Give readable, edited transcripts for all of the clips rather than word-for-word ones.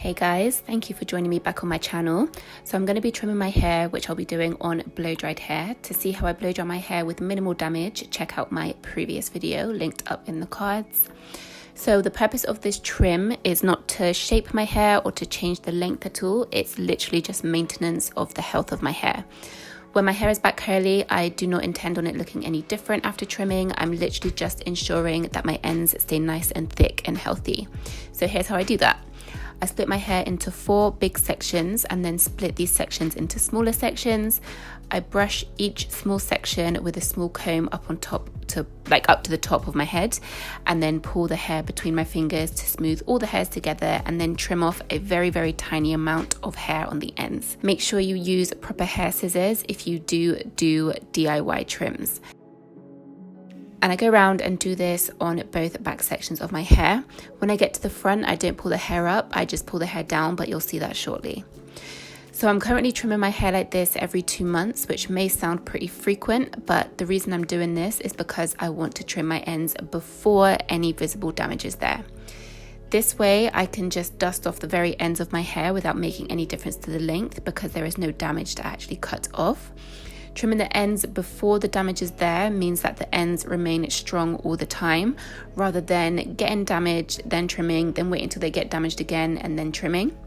Hey guys, thank you for joining me back on my channel. So I'm going to be trimming my hair, which I'll be doing on blow dried hair. To see how I blow dry my hair with minimal damage, check out my previous video linked up in the cards. So the purpose of this trim is not to shape my hair or to change the length at all. It's literally just maintenance of the health of my hair. When my hair is back curly, I do not intend on it looking any different after trimming. I'm literally just ensuring that my ends stay nice and thick and healthy. So here's how I do that. I split my hair into 4 big sections and then split these sections into smaller sections. I brush each small section with a small comb up on top up to the top of my head, and then pull the hair between my fingers to smooth all the hairs together, and then trim off a very, very tiny amount of hair on the ends. Make sure you use proper hair scissors if you do DIY trims. And I go around and do this on both back sections of my hair. When I get to the front, I don't pull the hair up, I just pull the hair down, but you'll see that shortly. So I'm currently trimming my hair like this every 2 months, which may sound pretty frequent, but the reason I'm doing this is because I want to trim my ends before any visible damage is there. This way I can just dust off the very ends of my hair without making any difference to the length, because there is no damage to actually cut off. Trimming the ends before the damage is there means that the ends remain strong all the time, rather than getting damaged, then trimming, then waiting until they get damaged again and then trimming.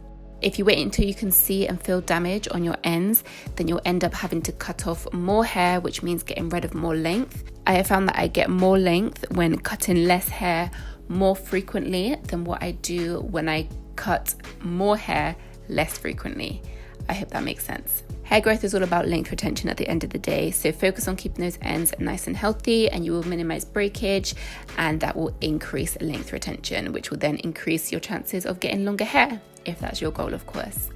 If you wait until you can see and feel damage on your ends, then you'll end up having to cut off more hair, which means getting rid of more length. I have found that I get more length when cutting less hair more frequently than what I do when I cut more hair less frequently. I hope that makes sense. Hair growth is all about length retention at the end of the day, so focus on keeping those ends nice and healthy, and you will minimize breakage, and that will increase length retention, which will then increase your chances of getting longer hair, if that's your goal, of course.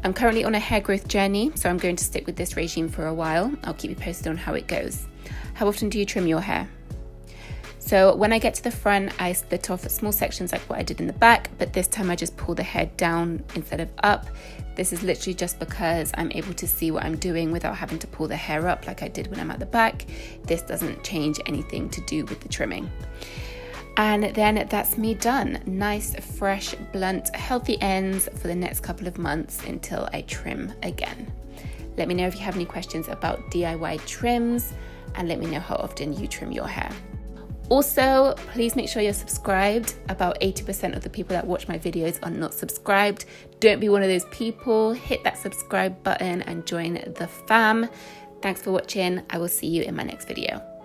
I'm currently on a hair growth journey, so I'm going to stick with this regime for a while. I'll keep you posted on how it goes. How often do you trim your hair? So when I get to the front, I split off small sections like what I did in the back, but this time I just pull the hair down instead of up. This is literally just because I'm able to see what I'm doing without having to pull the hair up like I did when I'm at the back. This doesn't change anything to do with the trimming. And then that's me done. Nice, fresh, blunt, healthy ends for the next couple of months until I trim again. Let me know if you have any questions about DIY trims, and let me know how often you trim your hair. Also, please make sure you're subscribed. About 80% of the people that watch my videos are not subscribed. Don't be one of those people. Hit that subscribe button and join the fam. Thanks for watching. I will see you in my next video.